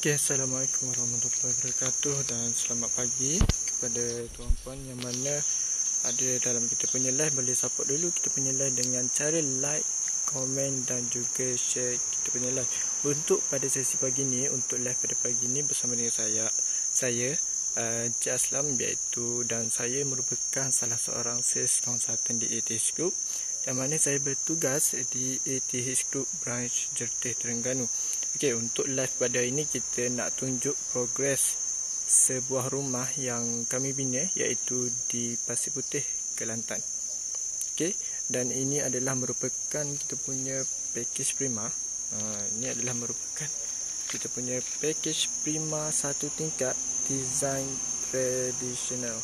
Okay, Assalamualaikum warahmatullahi wabarakatuh dan selamat pagi kepada tuan-puan yang mana ada dalam kita punya live. Boleh support dulu kita punya live dengan cara like, komen dan juga share kita punya live. Untuk pada sesi pagi ni, untuk live pada pagi ni bersama dengan saya Encik Aslam, iaitu dan saya merupakan salah seorang sales consultant di ATH Group, yang mana saya bertugas di ATH Group branch Jerteh, Terengganu. Okey, untuk live pada ini kita nak tunjuk progres sebuah rumah yang kami bina, iaitu di Pasir Putih, Kelantan. Okey, dan ini adalah merupakan kita punya package prima. Ini adalah merupakan kita punya package prima satu tingkat design tradisional.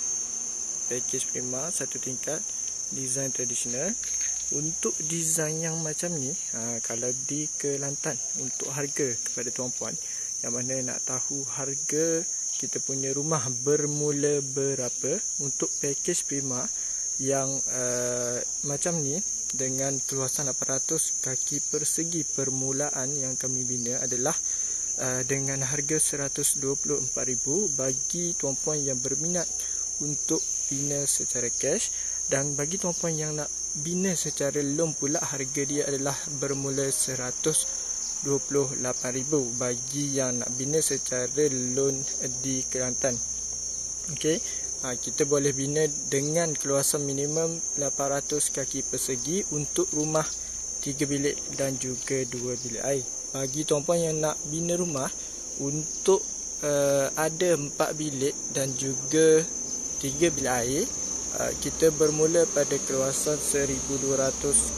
Package prima satu tingkat design tradisional. Untuk design yang macam ni, kalau di Kelantan, untuk harga kepada tuan-puan yang mana nak tahu harga kita punya rumah bermula berapa, untuk package prima yang macam ni dengan keluasan 800 kaki persegi permulaan yang kami bina adalah dengan harga 124,000 bagi tuan-puan yang berminat untuk bina secara cash. Dan bagi tuan-puan yang nak bina secara loan pula, harga dia adalah bermula 128,000 bagi yang nak bina secara loan di Kelantan. Okey, kita boleh bina dengan keluasan minimum 800 kaki persegi untuk rumah 3 bilik dan juga 2 bilik air. Bagi tuan-puan yang nak bina rumah untuk ada 4 bilik dan juga 3 bilik air, kita bermula pada keluasan 1,200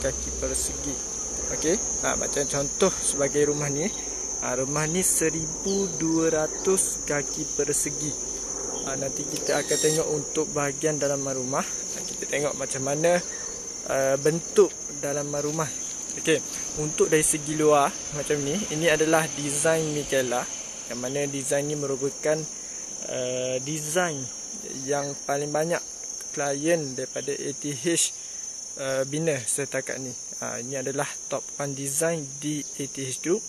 kaki persegi. Okey, macam contoh sebagai rumah ni. Rumah ni 1,200 kaki persegi. Nanti kita akan tengok untuk bahagian dalaman rumah. Kita tengok macam mana bentuk dalaman rumah. Okey, untuk dari segi luar macam ni, ini adalah design Michaela, yang mana design ni merupakan design yang paling banyak klien daripada ATH bina setakat ni. Ini adalah top 1 design di ATH Group.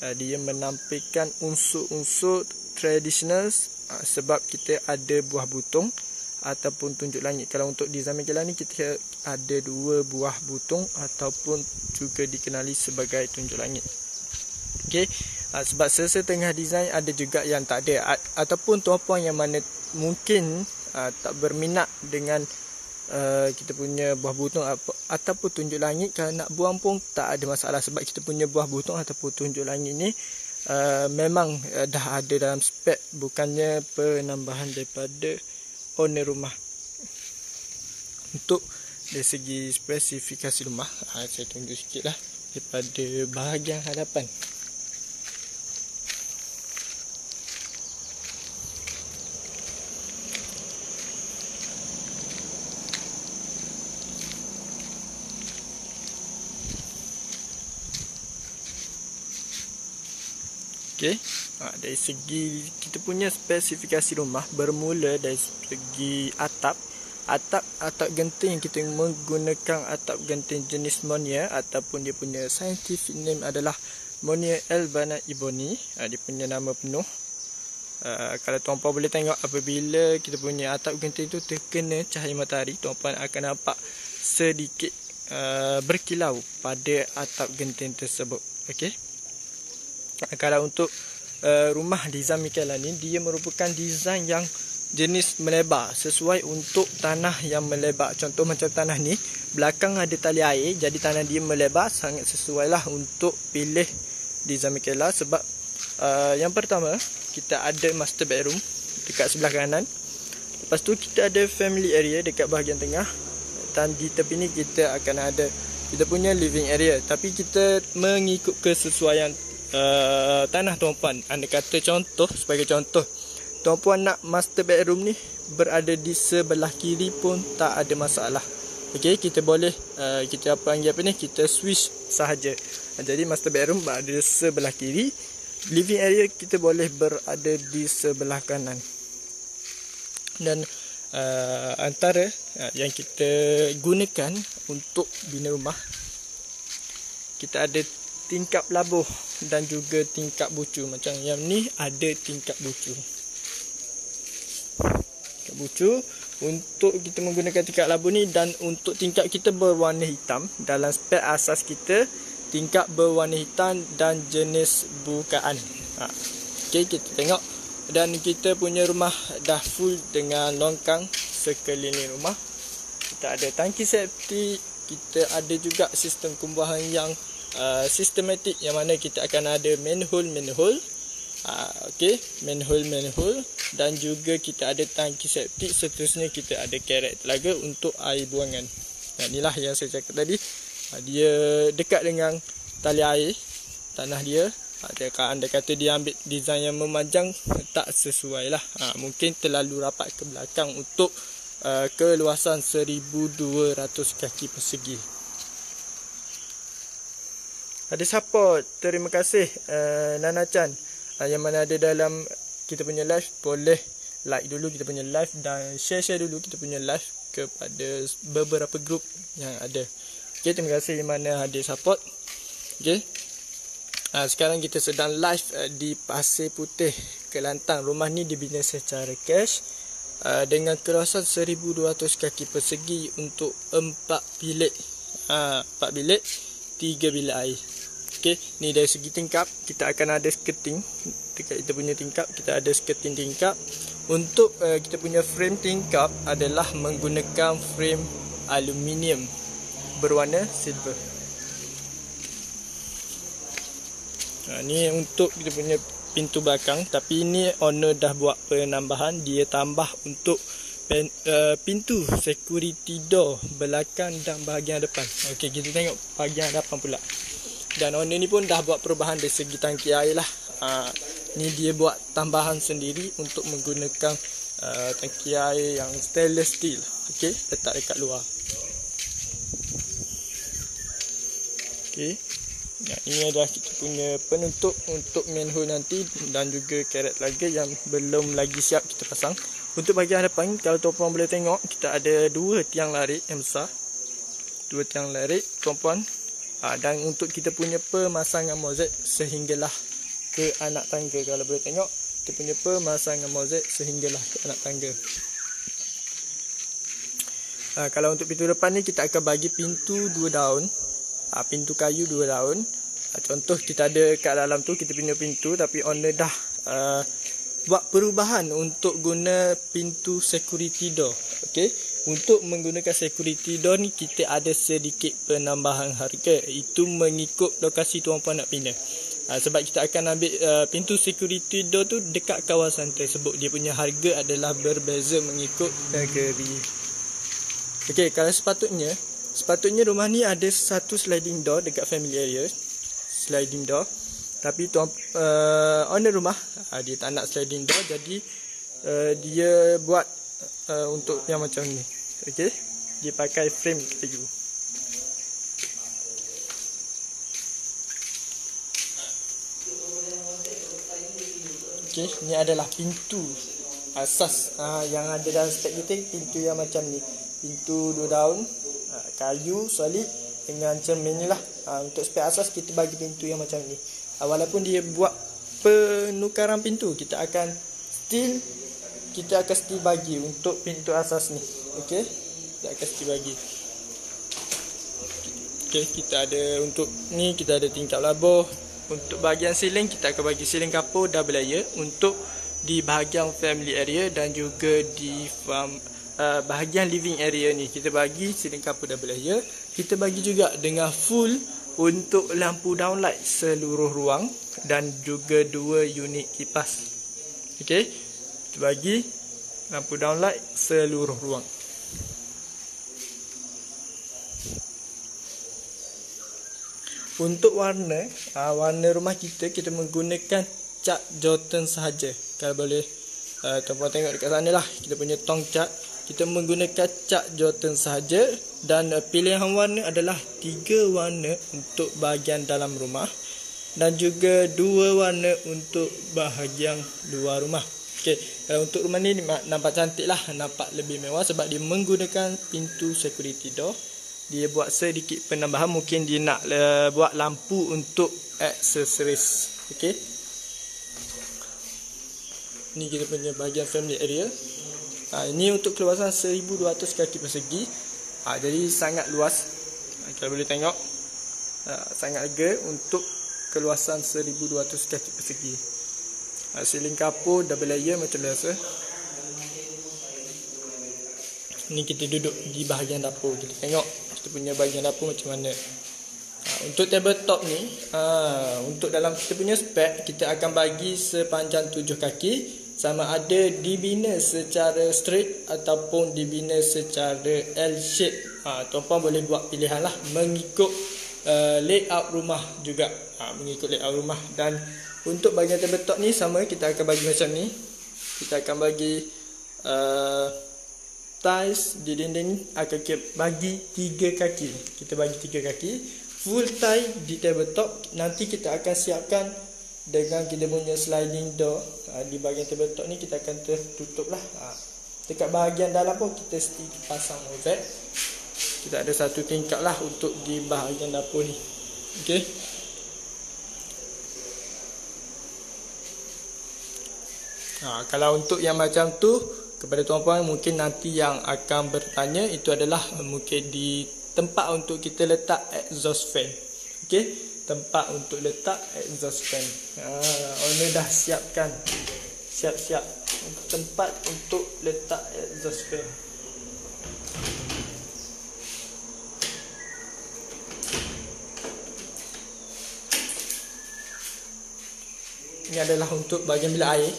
Dia menampilkan unsur-unsur tradisional sebab kita ada buah butung ataupun tunjuk langit. Kalau untuk design Michaela ni kita ada 2 buah butung ataupun juga dikenali sebagai tunjuk langit. Okey, sebab sesetengah design ada juga yang tak ada, ataupun tuan-puan yang mana mungkin tak berminat dengan kita punya buah butung ataupun tunjuk langit, kalau nak buang pun tak ada masalah, sebab kita punya buah butung ataupun tunjuk langit ni memang dah ada dalam spek, bukannya penambahan daripada owner rumah. Untuk dari segi spesifikasi rumah, saya tunjuk sikit lah daripada bahagian hadapan. Okay. Dari segi kita punya spesifikasi rumah, bermula dari segi atap genting. Kita menggunakan atap genting jenis Monia, ataupun dia punya scientific name adalah Monia Albana Ebony. Dia punya nama penuh. Kalau tuan-puan boleh tengok, apabila kita punya atap genting tu terkena cahaya matahari, tuan-puan akan nampak sedikit berkilau pada atap genting tersebut. Okey. Kalau untuk rumah design Michaela ni, dia merupakan design yang jenis melebar, sesuai untuk tanah yang melebar. Contoh macam tanah ni, belakang ada tali air, jadi tanah dia melebar, sangat sesuai lah untuk pilih design Michaela. Sebab yang pertama, kita ada master bedroom dekat sebelah kanan. Lepas tu kita ada family area dekat bahagian tengah, dan di tepi ni kita akan ada kita punya living area. Tapi kita mengikut kesesuaian tanah tuan-puan. Anda kata contoh, sebagai contoh, tuan-puan nak master bedroom ni berada di sebelah kiri pun tak ada masalah. Okey, kita boleh kita panggil apa ni, kita switch sahaja. Jadi master bedroom berada sebelah kiri, living area kita boleh berada di sebelah kanan. Dan antara yang kita gunakan untuk bina rumah, kita ada tingkap labuh dan juga tingkap bucu. Macam yang ni ada tingkap bucu. Tingkap bucu untuk kita menggunakan tingkap labuh ni, dan untuk tingkap kita berwarna hitam. Dalam spek asas kita tingkap berwarna hitam dan jenis bukaan. Okey, kita tengok. Dan kita punya rumah dah full dengan longkang sekeliling rumah. Kita ada tangki septik, kita ada juga sistem pembuangan yang sistematik, yang mana kita akan ada manhole. Okey, manhole, dan juga kita ada tangki septik. Seterusnya kita ada kerek telaga untuk air buangan. Inilah yang saya cakap tadi. Dia dekat dengan tali air tanah dia. Kalau anda kata dia ambil design yang memanjang, tak sesuai lah. Mungkin terlalu rapat ke belakang untuk keluasan 1200 kaki persegi. Ada support. Terima kasih Nana Chan. Yang mana ada dalam kita punya live, boleh like dulu kita punya live dan share dulu kita punya live kepada beberapa grup yang ada. Okay, terima kasih yang mana ada support. Okay. Sekarang kita sedang live di Pasir Putih, Kelantan. Rumah ni dibina secara cash dengan keluasan 1200 kaki persegi untuk 4 bilik. 4 bilik, 3 bilik air. Okey, ni dari segi tingkap kita akan ada skirting. Dekat kita punya tingkap kita ada skirting tingkap. Untuk kita punya frame tingkap adalah menggunakan frame aluminium berwarna silver. Ni untuk kita punya pintu belakang, tapi ini owner dah buat penambahan. Dia tambah untuk pintu security door belakang dan bahagian depan. Okey, kita tengok bahagian depan pula. Dan owner ni pun dah buat perubahan dari segi tangki air lah. Ni dia buat tambahan sendiri untuk menggunakan tangki air yang stainless steel. Okey, letak dekat luar. Okey. Ini adalah kita punya penutup untuk manhole nanti dan juga kerek telaga yang belum lagi siap kita pasang. Untuk bahagian depan, kalau tuan-puan boleh tengok, kita ada 2 tiang larik yang besar. 2 tiang larik, tuan-puan. Dan untuk kita punya pemasangan mozaik sehinggalah ke anak tangga. Kalau boleh tengok, kita punya pemasangan mozaik sehinggalah ke anak tangga. Kalau untuk pintu depan ni, kita akan bagi pintu 2 daun. Pintu kayu 2 daun. Contoh kita ada kat dalam tu kita punya pintu, tapi owner dah buat perubahan untuk guna pintu security door. Okey, untuk menggunakan security door ni kita ada sedikit penambahan harga. Itu mengikut lokasi tuan-puan nak pindah. Sebab kita akan ambil pintu security door tu dekat kawasan tersebut. Dia punya harga adalah berbeza mengikut negeri. Okey, kalau sepatutnya rumah ni ada satu sliding door dekat family area. Sliding door. Tapi owner rumah dia tak nak sliding door, jadi dia buat untuk yang macam ni. Okey, dia pakai frame kayu. Okey, ni adalah pintu asas yang ada dalam spek kita. Pintu yang macam ni, pintu 2 daun, kayu solid dengan cermin ni lah. Untuk spek asas kita bagi pintu yang macam ni. Walaupun dia buat penukaran pintu, kita akan still bagi untuk pintu asas ni. Okey, kita akan still bagi. Okey, kita ada untuk ni, kita ada tingkap labuh. Untuk bahagian ceiling kita akan bagi ceiling kapur double layer untuk di bahagian family area dan juga di bahagian living area ni kita bagi ceiling kapur double layer. Kita bagi juga dengan full untuk lampu downlight seluruh ruang dan juga 2 unit kipas. Okey, kita bagi lampu downlight seluruh ruang. Untuk warna rumah kita menggunakan cat Jordan sahaja. Kalau boleh tuan-puan tengok dekat sana lah, kita punya tong cat. Kita menggunakan cat Jordan sahaja dan pilihan warna adalah 3 warna untuk bahagian dalam rumah dan juga 2 warna untuk bahagian luar rumah. Okey, untuk rumah ni nampak cantik lah, nampak lebih mewah sebab dia menggunakan pintu security door dia buat sedikit penambahan, mungkin dia nak buat lampu untuk aksesoris. Okey. Ni kita punya bahagian family area. Ini untuk keluasan 1200 kaki persegi. Jadi sangat luas. Kalau boleh tengok, sangat lega untuk keluasan 1200 kaki persegi. Siling kapur double layer macam biasa. Ni kita duduk di bahagian dapur. Kita tengok kita punya bahagian dapur macam mana. Untuk tabletop ni, untuk dalam kita punya spek, kita akan bagi sepanjang 7 kaki. Sama ada dibina secara straight ataupun dibina secara L shape. Tuan-puan boleh buat pilihan lah, mengikut layout rumah juga. Mengikut layout rumah. Dan untuk bahagian tabletop ni sama, kita akan bagi macam ni. Kita akan bagi tiles di dinding ni akan bagi 3 kaki. Kita bagi 3 kaki. Full tile di tabletop. Nanti kita akan siapkan dengan kita punya sliding door. Di bahagian tabletop ni kita akan tertutup lah. Dekat bahagian dalam pun kita mesti pasang OVAC. Kita ada satu tingkap lah untuk di bahagian dapur ni. Okey. Kalau untuk yang macam tu, kepada tuan-puan mungkin nanti yang akan bertanya, itu adalah mungkin di tempat untuk kita letak exhaust fan. Okey. Tempat untuk letak exhaust fan. Owner dah siapkan. Siap-siap tempat untuk letak exhaust fan. Ini adalah untuk bahagian bilik air.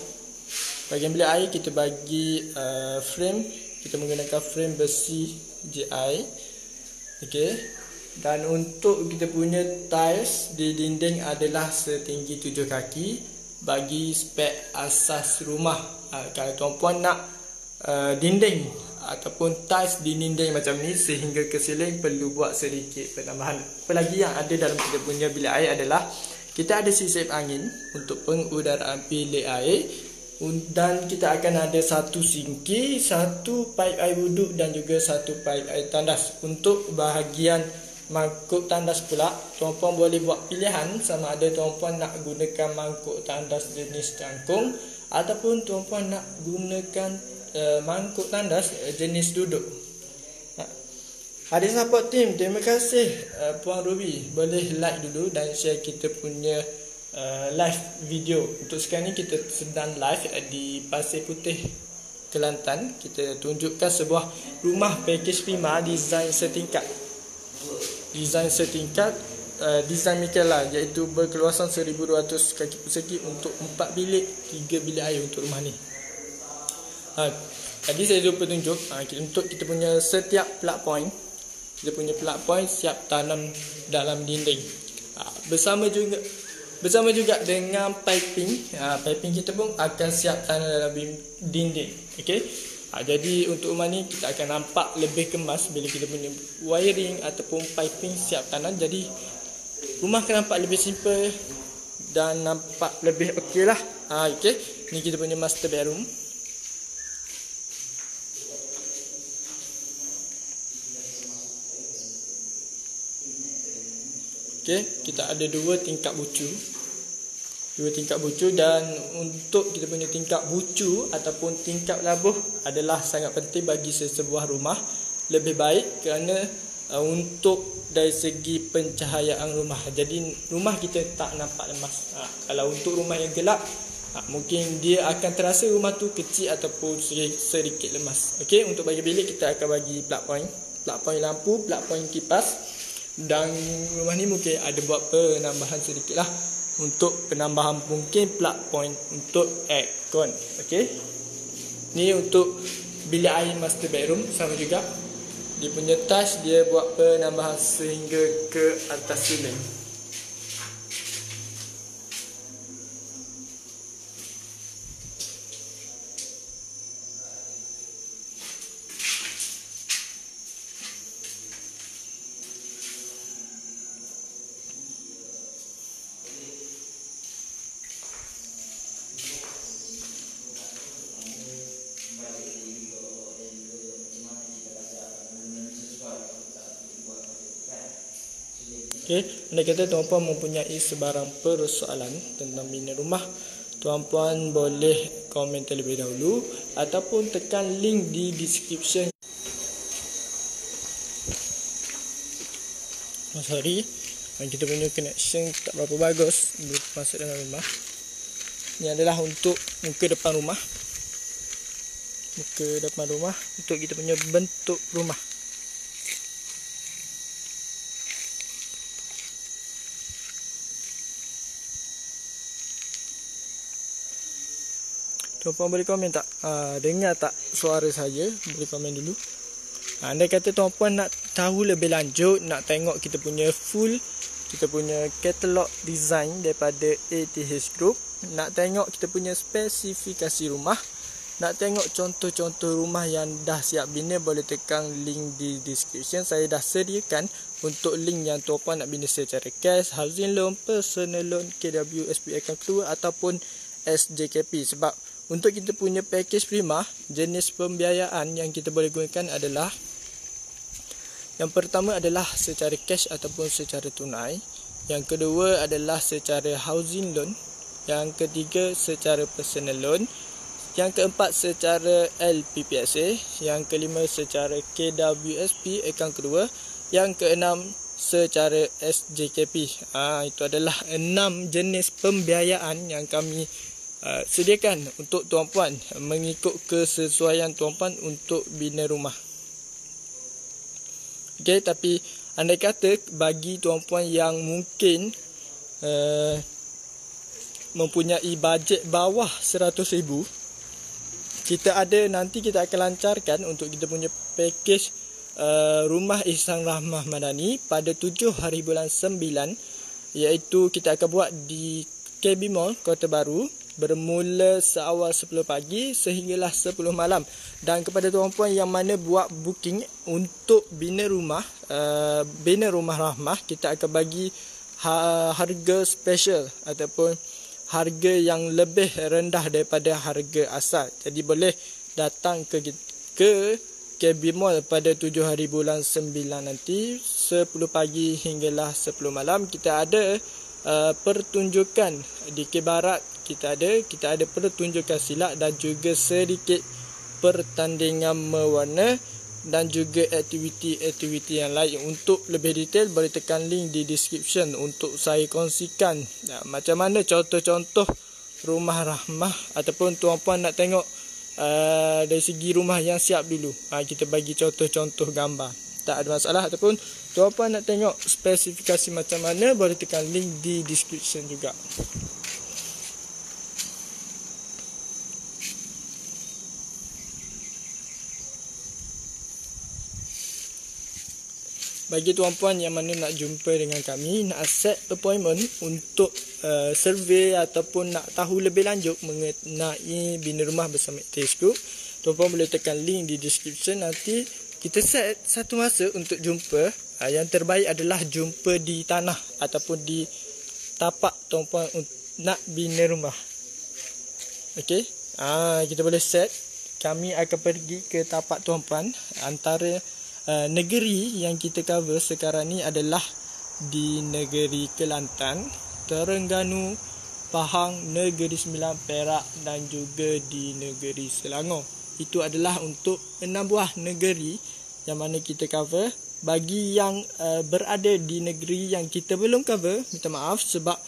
Bahagian bilik air kita bagi frame. Kita menggunakan frame besi GI. Okey. Dan untuk kita punya tiles di dinding adalah setinggi 7 kaki bagi spek asas rumah. Kalau tuan-puan nak dinding ataupun tiles di dinding macam ni sehingga ke ceiling, perlu buat sedikit penambahan. Apa lagi yang ada dalam kita punya bilik air adalah kita ada sisip angin untuk pengudaraan bilik air. Dan kita akan ada satu sinki, satu paip air wuduk dan juga satu paip air tandas. Untuk bahagian mangkuk tandas pula, tuan-puan boleh buat pilihan sama ada tuan-puan nak gunakan mangkuk tandas jenis cangkung ataupun tuan-puan nak gunakan mangkuk tandas jenis duduk. Ada support team, terima kasih Puan Ruby. Boleh like dulu dan share kita punya live video. Untuk sekarang ni kita sedang live di Pasir Putih, Kelantan. Kita tunjukkan sebuah rumah package prima design setingkat. Design Michael lah, iaitu berkeluasan 1200 kaki persegi untuk 4 bilik, 3 bilik air untuk rumah ni. Tadi saya lupa tunjuk, untuk kita punya setiap plug point, kita punya plug point siap tanam dalam dinding. Bersama juga dengan piping. Piping kita pun akan siap tanam dalam dinding. Okey. Jadi untuk rumah ni kita akan nampak lebih kemas bila kita punya wiring ataupun piping siap tanam. Jadi rumah akan nampak lebih simple dan nampak lebih okey lah. Okey. Ni kita punya master bedroom. Okey, kita ada 2 tingkap bucu. 2 tingkap bucu, dan untuk kita punya tingkap bucu ataupun tingkap labuh adalah sangat penting bagi sebuah rumah. Lebih baik kerana untuk dari segi pencahayaan rumah. Jadi rumah kita tak nampak lemas. Kalau untuk rumah yang gelap, mungkin dia akan terasa rumah tu kecil ataupun sedikit lemas. Okey, untuk bagi bilik kita akan bagi plug point lampu, plug point kipas. Dan rumah ni mungkin ada buat penambahan sedikit lah. Untuk penambahan mungkin plug point untuk aircon. Okey. Ni untuk bilik air master bedroom sama juga. Dia punya touch dia buat penambahan sehingga ke atas ceiling. Okey, andai kata tuan-puan mempunyai sebarang persoalan tentang bina rumah, tuan-puan boleh komen terlebih dahulu ataupun tekan link di description. Sorry, kita punya connection tak berapa bagus masuk dalam rumah. Ini adalah untuk muka depan rumah. Muka depan rumah untuk kita punya bentuk rumah. Tuan-puan boleh komen tak? Dengar tak suara saya? Boleh komen dulu. Andai kata tuan-puan nak tahu lebih lanjut, nak tengok kita punya full, kita punya katalog design daripada ATH Group, nak tengok kita punya spesifikasi rumah, nak tengok contoh-contoh rumah yang dah siap bina, boleh tekan link di description. Saya dah sediakan untuk link yang tuan-puan nak bina secara cash, housing loan, personal loan, KW, SPA akan keluar ataupun SJKP. Sebab untuk kita punya package prima, jenis pembiayaan yang kita boleh gunakan adalah, yang pertama adalah secara cash ataupun secara tunai. Yang kedua adalah secara housing loan. Yang ketiga secara personal loan. Yang keempat secara LPPSA. Yang kelima secara KWSP akaun kedua. Yang keenam secara SJKP. Itu adalah 6 jenis pembiayaan yang kami sediakan untuk tuan-puan mengikut kesesuaian tuan-puan untuk bina rumah. Okey, tapi andai kata bagi tuan-puan yang mungkin mempunyai bajet bawah 100,000, nanti kita akan lancarkan untuk kita punya package rumah Ihsan Rahmah Madani pada 7 hari bulan 9, iaitu kita akan buat di KB Mall Kota Baru, bermula seawal 10 pagi sehinggalah 10 malam. Dan kepada tuan-puan yang mana buat booking untuk bina rumah Rahmah, kita akan bagi harga special ataupun harga yang lebih rendah daripada harga asal. Jadi boleh datang ke KB Mall pada 7 hari bulan 9 nanti, 10 pagi hinggalah 10 malam. Kita ada pertunjukan di Barat, kita ada pertunjukan silat dan juga sedikit pertandingan mewarna dan juga aktiviti-aktiviti yang lain. Untuk lebih detail boleh tekan link di description untuk saya kongsikan macam mana contoh-contoh rumah Rahmah, ataupun tuan-puan nak tengok dari segi rumah yang siap dulu, kita bagi contoh-contoh gambar. Tak ada masalah. Ataupun tuan-puan nak tengok spesifikasi macam mana, boleh tekan link di description juga. Bagi tuan-puan yang mana nak jumpa dengan kami, nak set appointment untuk survey ataupun nak tahu lebih lanjut mengenai bina rumah bersama ATH Group, tuan-puan boleh tekan link di description. Nanti kita set satu masa untuk jumpa. Yang terbaik adalah jumpa di tanah ataupun di tapak tuan-puan nak bina rumah. Okey, kita boleh set. Kami akan pergi ke tapak tuan-puan. Antara negeri yang kita cover sekarang ni adalah di negeri Kelantan, Terengganu, Pahang, Negeri Sembilan, Perak dan juga di negeri Selangor. Itu adalah untuk 6 buah negeri yang mana kita cover. Bagi yang berada di negeri yang kita belum cover, minta maaf sebab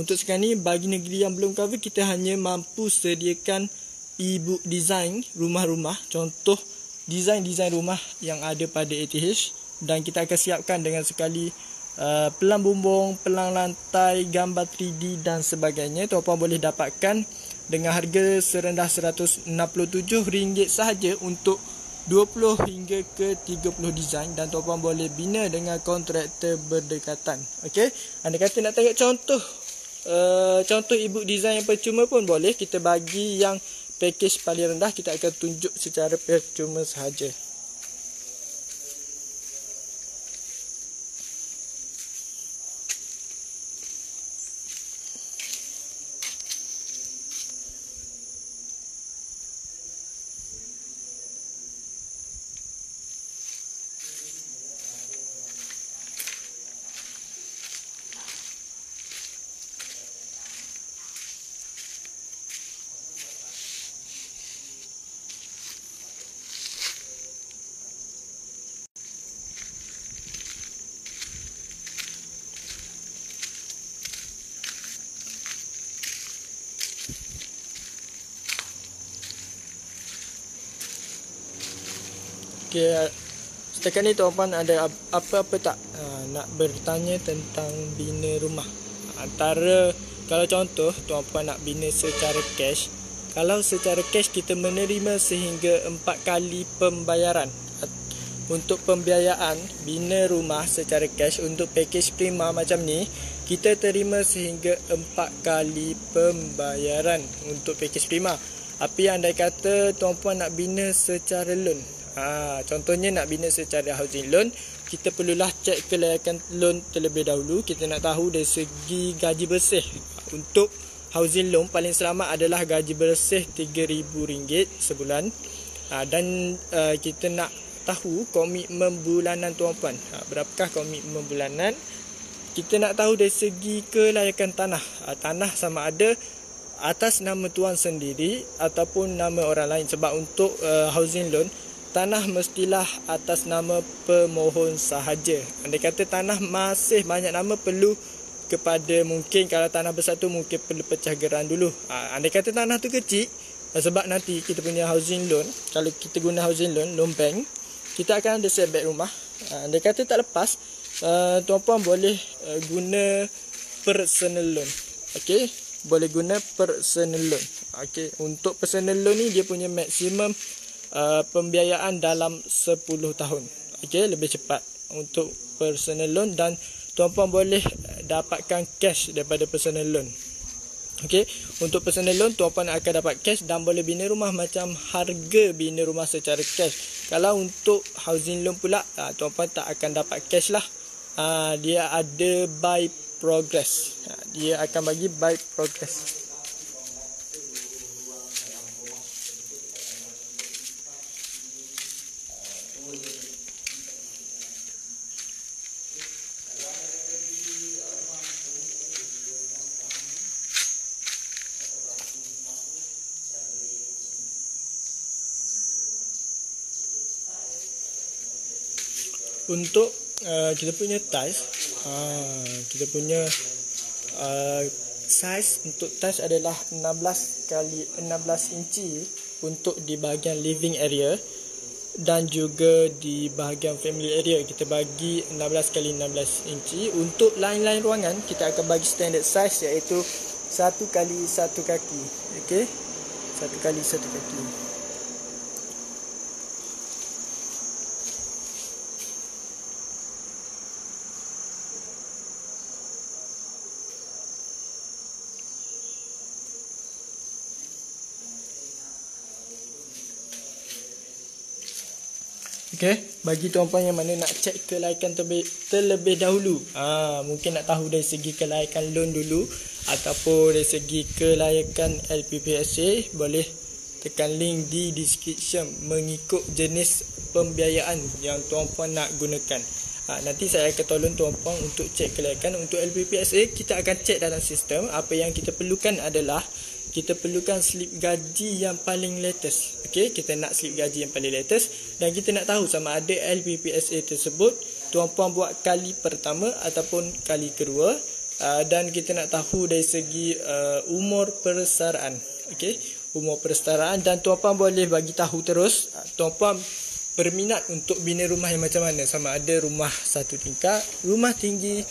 untuk sekarang ni bagi negeri yang belum cover, kita hanya mampu sediakan e-book design rumah-rumah, contoh design-design rumah yang ada pada ATH, dan kita akan siapkan dengan sekali pelang bumbung, pelang lantai, gambar 3D dan sebagainya. Tuan-puan boleh dapatkan dengan harga serendah RM167 sahaja untuk 20 hingga ke 30 design, dan tuan-puan boleh bina dengan kontraktor berdekatan. Okey, anda kata nak tengok contoh e-book design yang percuma pun boleh. Kita bagi yang package paling rendah, kita akan tunjuk secara percuma sahaja. Okay, setakat ni tuan-puan ada apa-apa tak nak bertanya tentang bina rumah? Antara, kalau contoh tuan-puan nak bina secara cash, kalau secara cash kita menerima sehingga 4 kali pembayaran. Untuk pembiayaan bina rumah secara cash untuk package prima macam ni, kita terima sehingga 4 kali pembayaran untuk package prima. Tapi andai kata tuan-puan nak bina secara loan, contohnya nak bina secara housing loan, kita perlulah cek kelayakan loan terlebih dahulu. Kita nak tahu dari segi gaji bersih. Untuk housing loan paling selamat adalah gaji bersih RM3,000 sebulan. Dan kita nak tahu komitmen bulanan tuan-puan. Berapakah komitmen bulanan? Kita nak tahu dari segi kelayakan tanah. Tanah sama ada atas nama tuan sendiri ataupun nama orang lain. Sebab untuk housing loan, tanah mestilah atas nama pemohon sahaja. Andai kata tanah masih banyak nama, perlu kepada, mungkin kalau tanah besar tu mungkin perlu pecah geran dulu. Andai kata tanah tu kecil, sebab nanti kita punya housing loan, kalau kita guna housing loan, loan bank, kita akan ada setback rumah. Andai kata tak lepas, tuan-puan boleh guna personal loan. Okey, boleh guna personal loan. Okey, untuk personal loan ni dia punya maksimum pembiayaan dalam 10 tahun. Okey, lebih cepat untuk personal loan, dan tuan-puan boleh dapatkan cash daripada personal loan. Okey, untuk personal loan tuan-puan akan dapat cash dan boleh bina rumah macam harga bina rumah secara cash. Kalau untuk housing loan pula, tuan-puan tak akan dapat cash lah. Dia ada by progress. Dia akan bagi by progress. Untuk kita punya tiles, kita punya size untuk tiles adalah 16 kali 16 inci untuk di bahagian living area, dan juga di bahagian family area kita bagi 16 kali 16 inci. Untuk lain-lain ruangan kita akan bagi standard size, iaitu 1 kali 1 kaki. Okey, 1 kali 1 kaki. Okay, bagi tuan-puan yang mana nak cek kelayakan terlebih dahulu, mungkin nak tahu dari segi kelayakan loan dulu ataupun dari segi kelayakan LPPSA, boleh tekan link di description mengikut jenis pembiayaan yang tuan-puan nak gunakan. Nanti saya akan tolong tuan-puan untuk cek kelayakan. Untuk LPPSA kita akan cek dalam sistem. Apa yang kita perlukan adalah kita perlukan slip gaji yang paling latest. Okey, kita nak slip gaji yang paling latest, dan kita nak tahu sama ada LPPSA tersebut tuan-puan buat kali pertama ataupun kali kedua, dan kita nak tahu dari segi umur persaraan. Okey, umur persaraan, dan tuan-puan boleh bagi tahu terus tuan-puan berminat untuk bina rumah yang macam mana, sama ada rumah satu tingkat, rumah tinggi,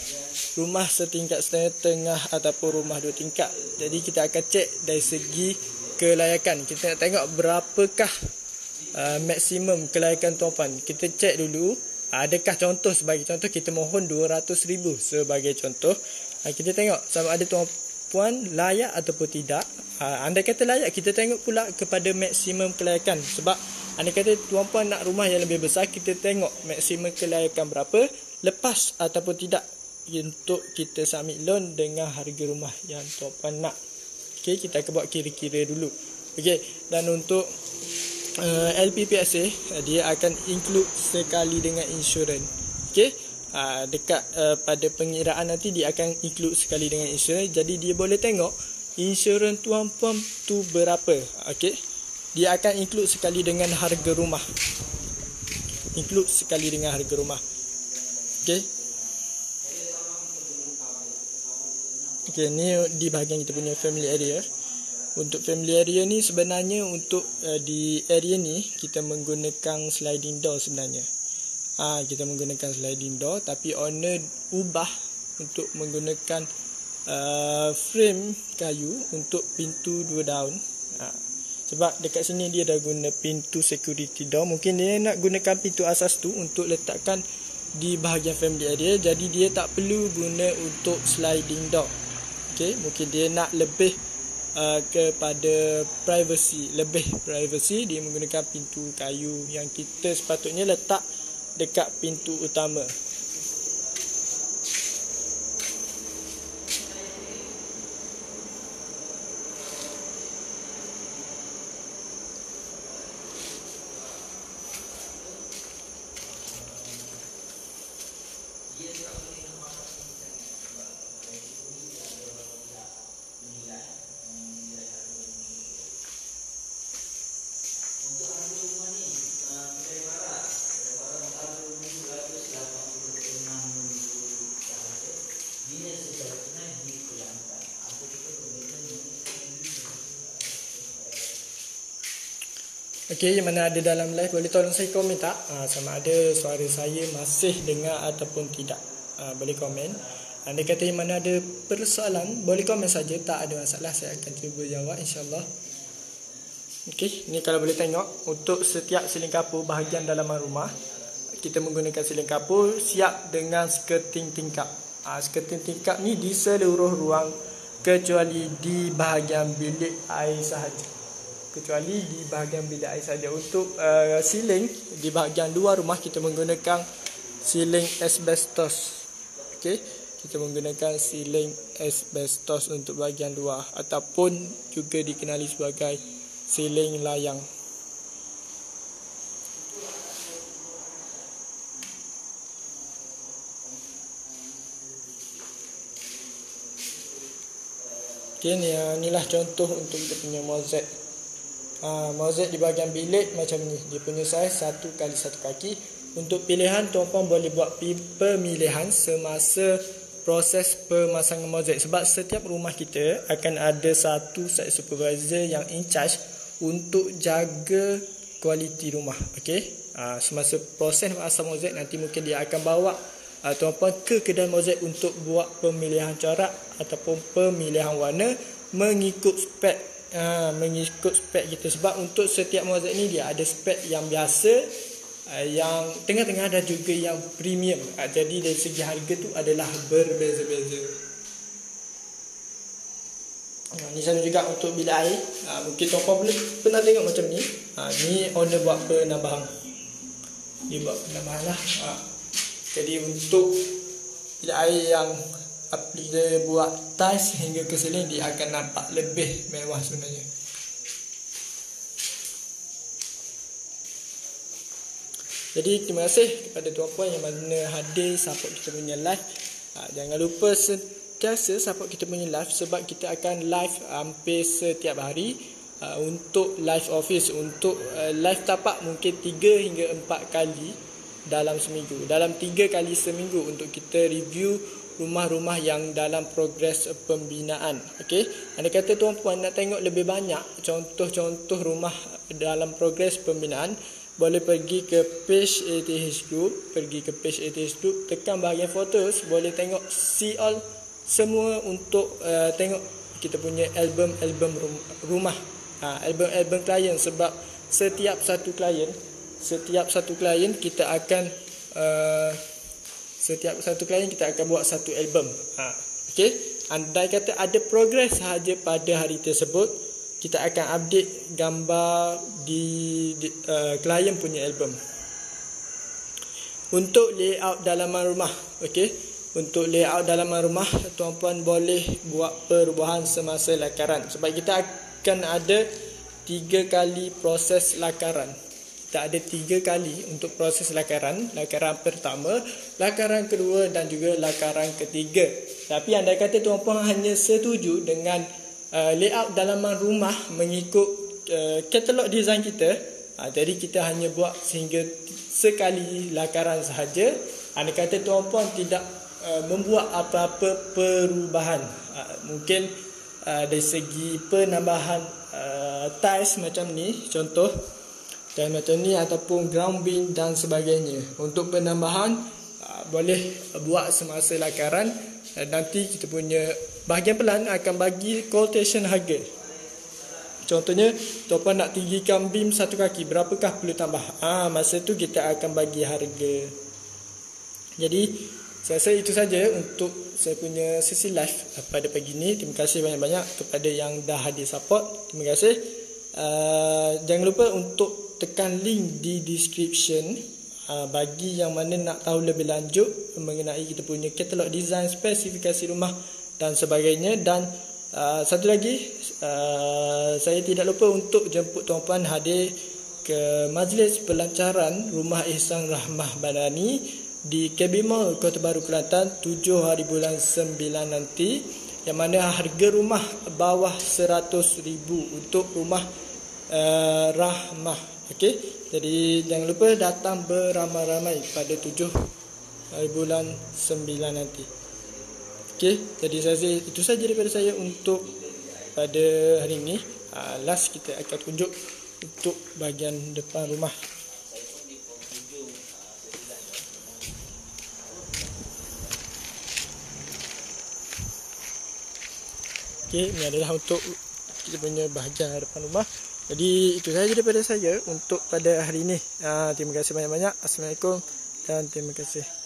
rumah setingkat setengah ataupun rumah 2 tingkat. Jadi kita akan cek dari segi kelayakan. Kita nak tengok berapakah maksimum kelayakan tuan-puan. Kita cek dulu, adakah contoh, sebagai contoh kita mohon 200,000 sebagai contoh. Kita tengok sama ada tuan-puan layak ataupun tidak. Andai kata layak, kita tengok pula kepada maksimum kelayakan. Sebab andai kata tuan-puan nak rumah yang lebih besar, kita tengok maksimum kelayakan berapa, lepas ataupun tidak untuk kita submit loan dengan harga rumah yang tuan-puan nak. Okey, kita akan buat kira-kira dulu. Okey, dan untuk LPPSA dia akan include sekali dengan insurans. Okey, dekat pada pengiraan nanti dia akan include sekali dengan insurans. Jadi dia boleh tengok insurans tuan-puan tu berapa. Okey, dia akan include sekali dengan harga rumah. Include sekali dengan harga rumah. Okey. Okey, ni di bahagian kita punya family area. Untuk family area ni sebenarnya untuk di area ni kita menggunakan sliding door sebenarnya. Kita menggunakan sliding door, tapi owner ubah untuk menggunakan frame kayu untuk pintu 2 daun. Sebab dekat sini dia dah guna pintu security door. Mungkin dia nak gunakan pintu asas tu untuk letakkan di bahagian family area. Jadi dia tak perlu guna untuk sliding door. Okay, mungkin dia nak lebih kepada privacy. Lebih privacy, dia menggunakan pintu kayu yang kita sepatutnya letak dekat pintu utama. Okey, yang mana ada dalam live boleh tolong saya komen tak? Sama ada suara saya masih dengar ataupun tidak. Boleh komen. Anda kata yang mana ada persoalan, boleh komen saja, tak ada masalah, saya akan cuba jawab insya-Allah. Okey, ni kalau boleh tengok untuk setiap siling kapur bahagian dalaman rumah, kita menggunakan siling kapur siap dengan skirting tingkap. Skirting tingkap ni di seluruh ruang kecuali di bahagian bilik air sahaja. Untuk siling di bahagian luar rumah kita menggunakan siling asbestos. Okey, kita menggunakan siling asbestos untuk bahagian luar ataupun juga dikenali sebagai siling layang. Okey, inilah contoh untuk kita punya mozaik. Mozaik di bahagian bilik macam ni. Dia punya saiz 1 kali 1 kaki. Untuk pilihan, tuan-puan boleh buat pemilihan semasa proses pemasangan mozaik. Sebab setiap rumah kita akan ada satu site supervisor yang in charge untuk jaga kualiti rumah. Okey, semasa proses memasang mozaik, nanti mungkin dia akan bawa tuan-puan ke kedai mozaik untuk buat pemilihan corak ataupun pemilihan warna mengikut spek kita. Sebab untuk setiap mozaik ni dia ada spek yang biasa, yang tengah-tengah dan juga yang premium. Jadi dari segi harga tu adalah berbeza-beza. Ni sama juga untuk bilik air. Mungkin tuan-puan pernah tengok macam ni. Ni owner buat penambahan. Dia buat penambahan lah. Jadi untuk bilik air yang apabila buat tiles hingga ke siling, dia akan nampak lebih mewah sebenarnya. Jadi terima kasih kepada tuan-puan yang mana hadir support kita punya live. Jangan lupa sentiasa support kita punya live, sebab kita akan live hampir setiap hari. Untuk live office, untuk live tapak mungkin 3 hingga 4 kali dalam seminggu. Dalam 3 kali seminggu untuk kita review rumah-rumah yang dalam progres pembinaan. Okey, anda kata tuan-puan nak tengok lebih banyak contoh-contoh rumah dalam progres pembinaan, boleh pergi ke page ATH Group, tekan bahagian photos, boleh tengok see all semua untuk tengok kita punya album rumah, album klien. Sebab setiap satu klien kita akan buat satu album. Okey, andai kata ada progres sahaja pada hari tersebut, kita akan update gambar di klien punya album. Untuk layout dalaman rumah, okey, untuk layout dalaman rumah tuan-puan boleh buat perubahan semasa lakaran. Sebab kita akan ada 3 kali proses lakaran. Kita ada 3 kali untuk proses lakaran. Lakaran pertama, lakaran kedua dan juga lakaran ketiga. Tapi anda kata tuan-puan hanya setuju dengan layout dalaman rumah mengikut katalog design kita. Jadi kita hanya buat sehingga sekali lakaran sahaja. Anda kata tuan-puan tidak membuat apa-apa perubahan. Mungkin dari segi penambahan tiles macam ni, contoh tiles macam ni ataupun ground beam dan sebagainya. Untuk penambahan boleh buat semasa lakaran. Nanti kita punya bahagian pelan akan bagi quotation harga. Contohnya, tuan-puan nak tinggikan beam 1 kaki, berapakah perlu tambah? Masa tu kita akan bagi harga. Jadi, saya rasa itu saja untuk saya punya sesi live pada pagi ni. Terima kasih banyak-banyak kepada yang dah hadir support. Terima kasih. Jangan lupa untuk tekan link di description bagi yang mana nak tahu lebih lanjut mengenai kita punya katalog design, spesifikasi rumah dan sebagainya. Dan satu lagi, saya tidak lupa untuk jemput tuan-puan hadir ke majlis pelancaran Rumah Ihsan Rahmah Madani di KB Mall Kota Baru Kelantan 7 hari bulan 9 nanti, yang mana harga rumah bawah 100,000 untuk rumah rahmah. Okey, jadi jangan lupa datang beramai-ramai pada 7 hari bulan 9 nanti. Okey, jadi itu saja daripada saya untuk pada hari ini. Last kita akan tunjuk untuk bahagian depan rumah. Okey, ini adalah untuk kita punya bahagian depan rumah. Jadi itu saja daripada saya untuk pada hari ini. Terima kasih banyak-banyak. Assalamualaikum dan terima kasih.